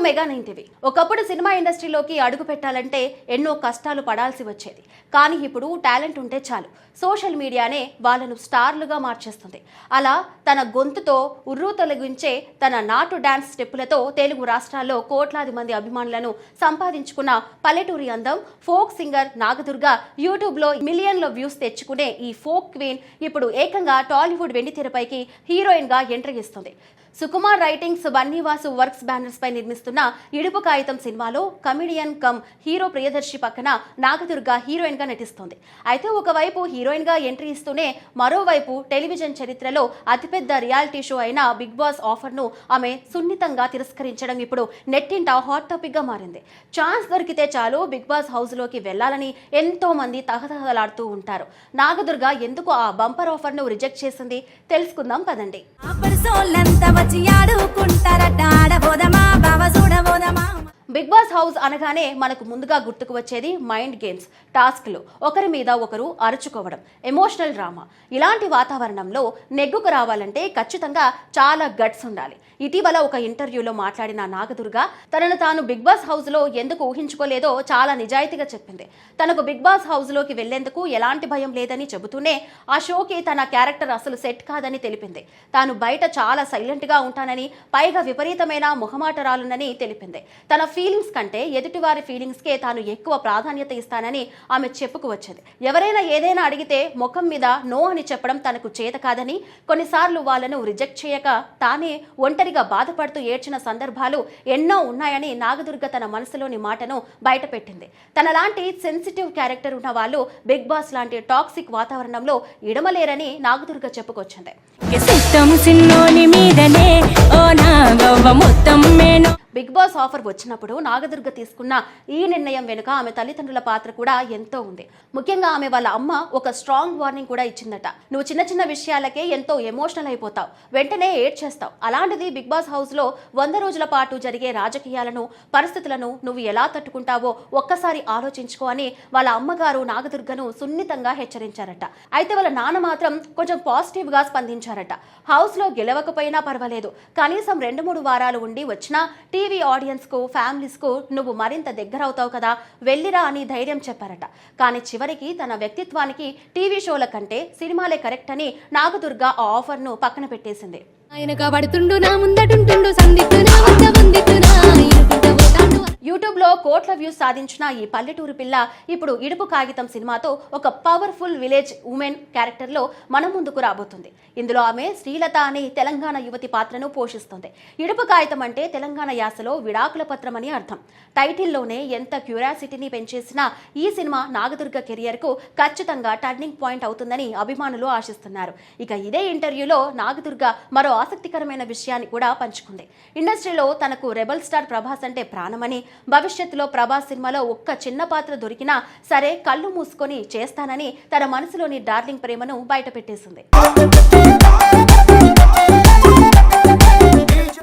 Mega 9 TV. ఒకప్పుడు cinema ఇండస్ట్రీలోకి అడుగు పెట్టాలంటే ఎన్నో కష్టాలు పడాల్సి వచ్చేది. కానీ ఇప్పుడు టాలెంట్ ఉంటే చాలు, సోషల్ మీడియానే వాళ్ళను స్టార్లుగా మార్చేస్తుంది. అలా తన గొంతుతో ఉర్రూ తొలగించే తన నాటు డాన్స్ స్టెప్పులతో తెలుగు రాష్ట్రాల్లో కోట్లాది మంది అభిమానులను సంపాదించుకున్న పల్లెటూరి అందం ఫోక్ సింగర్ నాగదుర్గ యూట్యూబ్లో మిలియన్ల వ్యూస్ తెచ్చుకునే ఈ ఫోక్ క్వీన్ ఇప్పుడు ఏకంగా టాలీవుడ్ వెండితెరపైకి హీరోయిన్గా ఎంట్రీ ఇస్తుంది. Sukumar writings Bunny Vasu works banners పై నిర్మిస్తున్న ఇడుపు కాగితం సినిమాలో కమిడియన్ కమ్ హీరో ప్రియదర్శి పక్కన నాగదుర్గ హీరోయిన్ గా నటిస్తోంది. అయితే ఒకవైపు హీరోయిన్ గా ఎంట్రీ ఇస్తూనే మరోవైపు టెలివిజన్ చరిత్రలో అతిపెద్ద రియాలిటీ షో అయిన బిగ్ బాస్ ఆఫర్ ను ఆమె సున్నితంగా తిరస్కరించడం ఇప్పుడు నెట్టింట హాట్ టాపిక్ గా మారింది. ఛాన్స్ దొరికితే చాలు బిగ్ బాస్ హౌస్ లోకి వెళ్లాలని ఎంతో మంది తహతహలాడుతూ ఉంటారు. నాగదుర్గ ఎందుకు ఆ బంపర్ ఆఫర్ ను రిజెక్ట్ చేసింది తెలుసుకుందాం పదండి. బిగ్ బాస్ హౌస్ అనగానే మనకు ముందుగా గుర్తుకు వచ్చేది మైండ్ గేమ్స్, టాస్క్లు, ఒకరి మీద ఒకరు అరుచుకోవడం, ఎమోషనల్ డ్రామా. ఇలాంటి వాతావరణంలో నెగ్గుకు రావాలంటే ఖచ్చితంగా చాలా గట్స్ ఉండాలి. ఇటీవల ఒక ఇంటర్వ్యూలో మాట్లాడిన నాగదుర్గ తనను తాను బిగ్ బాస్ హౌస్ లో ఎందుకు ఊహించుకోలేదో చాలా నిజాయితీగా చెప్పింది. తనకు బిగ్ బాస్ హౌస్ లోకి వెళ్లేందుకు ఎలాంటి భయం లేదని చెబుతూనే ఆ షోకి తన క్యారెక్టర్ అసలు సెట్ కాదని తెలిపింది. తాను బయట చాలా సైలెంట్ గా ఉంటానని, పైగా విపరీతమైన మొహమాటరాలునని తెలిపింది. తన ఫీలింగ్స్ కంటే ఎదుటివారి ఫీలింగ్స్ కే తాను ఎక్కువ ప్రాధాన్యత ఇస్తానని ఆమె చెప్పుకువచ్చింది. ఎవరైనా ఏదైనా అడిగితే ముఖం మీద నో అని చెప్పడం తనకు చేత కాదని, కొన్నిసార్లు వాళ్ళను రిజెక్ట్ చేయక తానే ఒంటరిగా బాధపడుతూ ఏడ్చిన సందర్భాలు ఎన్నో ఉన్నాయని నాగదుర్గ తన మనసులోని మాటను బయటపెట్టింది. తనలాంటి సెన్సిటివ్ క్యారెక్టర్ ఉన్న వాళ్ళు బిగ్ బాస్ లాంటి టాక్సిక్ వాతావరణంలో ఇడమలేరని నాగదుర్గ చెప్పుకొచ్చింది. బిగ్ బాస్ ఆఫర్ వచ్చినప్పుడు నాగదుర్గ తీసుకున్న ఈ నిర్ణయం వెనుక ఆమె తల్లిదండ్రుల పాత్ర కూడా ఎంతో ఉంది. ముఖ్యంగా ఆమె వాళ్ళ అమ్మ ఒక స్ట్రాంగ్ వార్నింగ్ కూడా ఇచ్చిందట. నువ్వు చిన్న చిన్న విషయాలకే ఎంతో ఎమోషనల్ అయిపోతావు, వెంటనే ఏడ్చేస్తావు. అలాంటిది బిగ్ బాస్ హౌస్ లో 100 రోజుల పాటు జరిగే రాజకీయాలను, పరిస్థితులను నువ్వు ఎలా తట్టుకుంటావో ఒక్కసారి ఆలోచించుకో అని వాళ్ళ అమ్మగారు నాగదుర్గను సున్నితంగా హెచ్చరించారట. అయితే వాళ్ళ నాన్న మాత్రం కొంచెం పాజిటివ్ గా స్పందించారట. హౌస్ లో గెలవకపోయినా పర్వాలేదు, కనీసం 2-3 వారాలు ఉండి వచ్చినా టీవీ ఆడియన్స్ కు, ఫ్యామిలీస్ కు నువ్వు మరింత దగ్గర అవుతావు కదా, వెళ్ళిరా అని ధైర్యం చెప్పారట. కానీ చివరికి తన వ్యక్తిత్వానికి టీవీ షోల కంటే సినిమాలే కరెక్ట్ అని నాగదుర్గ ఆ ఆఫర్ ను పక్కన పెట్టేసింది. యూట్యూబ్ లో కోట్ల వ్యూస్ సాధించిన ఈ పల్లెటూరు పిల్ల ఇప్పుడు ఇడుపు కాగితం సినిమాతో ఒక పవర్ఫుల్ విలేజ్ ఉమెన్ క్యారెక్టర్ లో మన ముందుకు రాబోతుంది. ఇందులో ఆమె శ్రీలత అనే తెలంగాణ యువతి పాత్రను పోషిస్తుంది. ఇడుపు కాగితం అంటే తెలంగాణ యాసలో విడాకుల పత్రం అని అర్థం. టైటిల్లోనే ఎంత క్యూరియాసిటీని పెంచేసిన ఈ సినిమా నాగదుర్గ కెరియర్ కు ఖచ్చితంగా టర్నింగ్ పాయింట్ అవుతుందని అభిమానులు ఆశిస్తున్నారు. ఇక ఇదే ఇంటర్వ్యూలో నాగదుర్గ మరో ఆసక్తికరమైన విషయాన్ని కూడా పంచుకుంది. ఇండస్ట్రీలో తనకు రెబల్ స్టార్ ప్రభాస్ అంటే ప్రాణమని, భవిష్యత్తులో ప్రభాస్ సినిమాలో ఒక్క చిన్న పాత్ర దొరికినా సరే కళ్ళు మూసుకొని చేస్తానని తన మనసులోని డార్లింగ్ ప్రేమను బయటపెట్టేసింది.